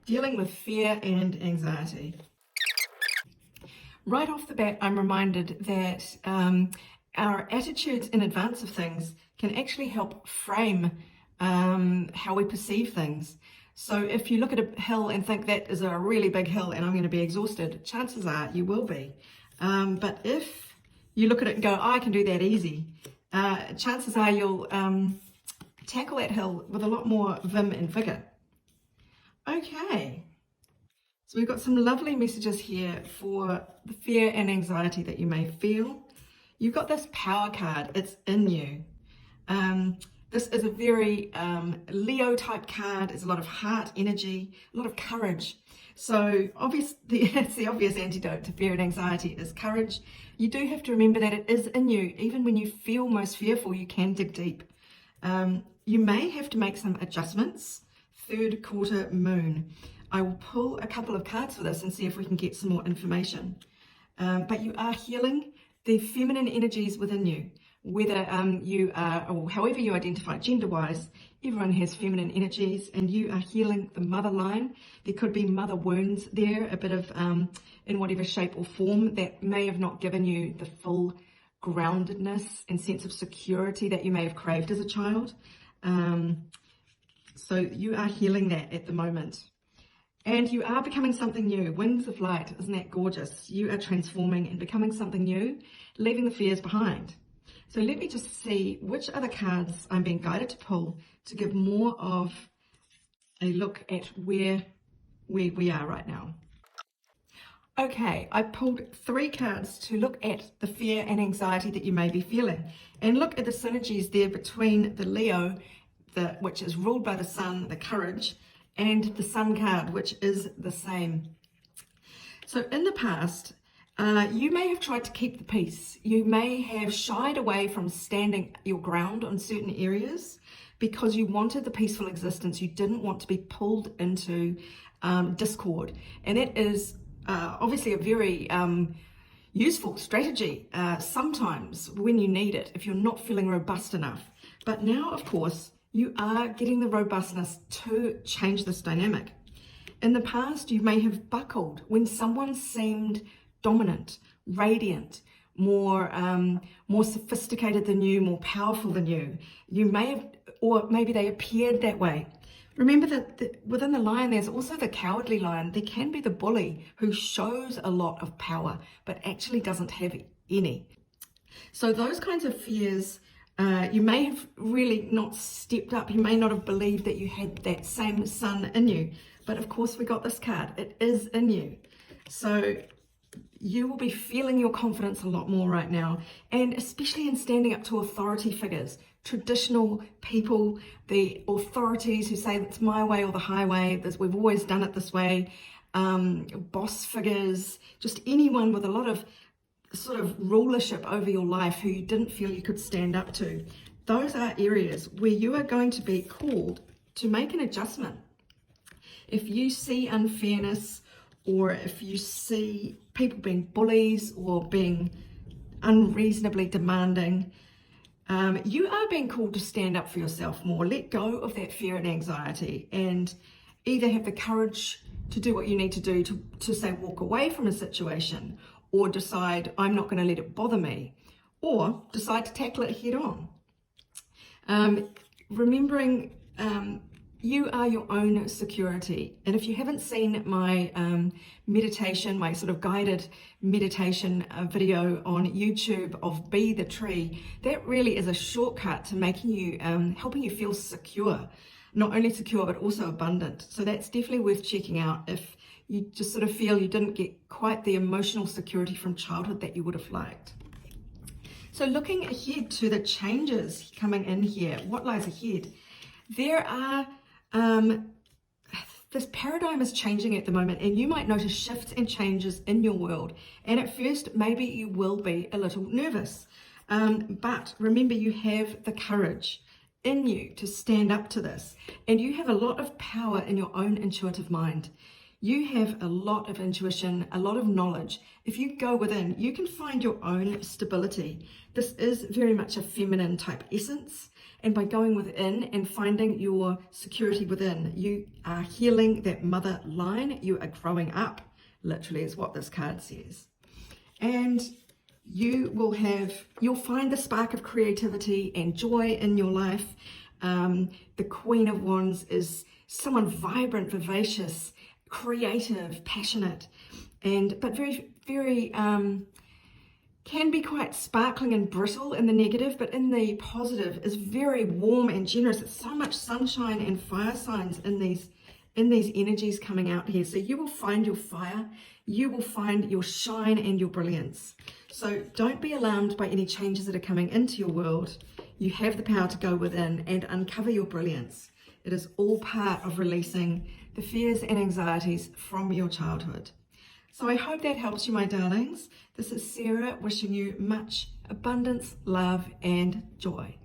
Dealing with fear and anxiety. Right off the bat, I'm reminded that our attitudes in advance of things can actually help frame how we perceive things. So if you look at a hill and think that is a really big hill and I'm going to be exhausted, chances are you will be. But if you look at it and go, oh, I can do that easy, chances are you'll tackle that hill with a lot more vim and vigor. Okay, so we've got some lovely messages here for the fear and anxiety that you may feel. You've got this power card, it's in you. This is a very Leo type card. It's a lot of heart energy, a lot of courage. So it's the obvious antidote to fear and anxiety is courage. You do have to remember that it is in you. Even when you feel most fearful, you can dig deep. You may have to make some adjustments. Third quarter moon. I will pull a couple of cards for this and see if we can get some more information. But you are healing the feminine energies within you. Whether you are, or however you identify gender-wise, everyone has feminine energies and you are healing the mother line. There could be mother wounds there, a bit of, in whatever shape or form, that may have not given you the full groundedness and sense of security that you may have craved as a child. So you are healing that at the moment. And you are becoming something new. Wings of light, isn't that gorgeous? You are transforming and becoming something new, leaving the fears behind. So let me just see which other cards I'm being guided to pull to give more of a look at where we are right now. Okay, I pulled 3 cards to look at the fear and anxiety that you may be feeling and look at the synergies there between the Leo, which is ruled by the sun, the courage, and the sun card, which is the same. So in the past, you may have tried to keep the peace. You may have shied away from standing your ground on certain areas because you wanted the peaceful existence. You didn't want to be pulled into discord. And that is obviously a very useful strategy sometimes when you need it, if you're not feeling robust enough. But now, of course, you are getting the robustness to change this dynamic. In the past, you may have buckled when someone seemed dominant, radiant, more sophisticated than you, more powerful than you. You may have, or maybe they appeared that way. Remember that within the lion, there's also the cowardly lion. There can be the bully who shows a lot of power, but actually doesn't have any. So those kinds of fears, you may have really not stepped up. You may not have believed that you had that same sun in you. But of course, we got this card. It is in you. So you will be feeling your confidence a lot more right now. And especially in standing up to authority figures, traditional people, the authorities who say it's my way or the highway, we've always done it this way, boss figures, just anyone with a lot of sort of rulership over your life who you didn't feel you could stand up to. Those are areas where you are going to be called to make an adjustment. If you see unfairness, or if you see people being bullies or being unreasonably demanding, you are being called to stand up for yourself more. Let go of that fear and anxiety and either have the courage to do what you need to do to say walk away from a situation, or decide I'm not going to let it bother me, or decide to tackle it head on. Remembering you are your own security. And if you haven't seen my meditation, my sort of guided meditation video on YouTube of Be the Tree, that really is a shortcut to making you, helping you feel secure. Not only secure, but also abundant. So that's definitely worth checking out if you just sort of feel you didn't get quite the emotional security from childhood that you would have liked. So looking ahead to the changes coming in here, what lies ahead? There are, this paradigm is changing at the moment, and you might notice shifts and changes in your world. And at first, maybe you will be a little nervous. But remember, you have the courage in you to stand up to this. And you have a lot of power in your own intuitive mind. You have a lot of intuition, a lot of knowledge. If you go within, you can find your own stability. This is very much a feminine type essence. And by going within and finding your security within, you are healing that mother line. You are growing up, literally is what this card says. And you'll find the spark of creativity and joy in your life. The Queen of Wands is someone vibrant, vivacious, creative, passionate, but very, very, can be quite sparkling and brittle in the negative, but in the positive is very warm and generous. It's so much sunshine and fire signs in these energies coming out here. So you will find your fire, you will find your shine and your brilliance. So don't be alarmed by any changes that are coming into your world. You have the power to go within and uncover your brilliance. It is all part of releasing the fears and anxieties from your childhood. So I hope that helps you, my darlings. This is Sarah wishing you much abundance, love, and joy.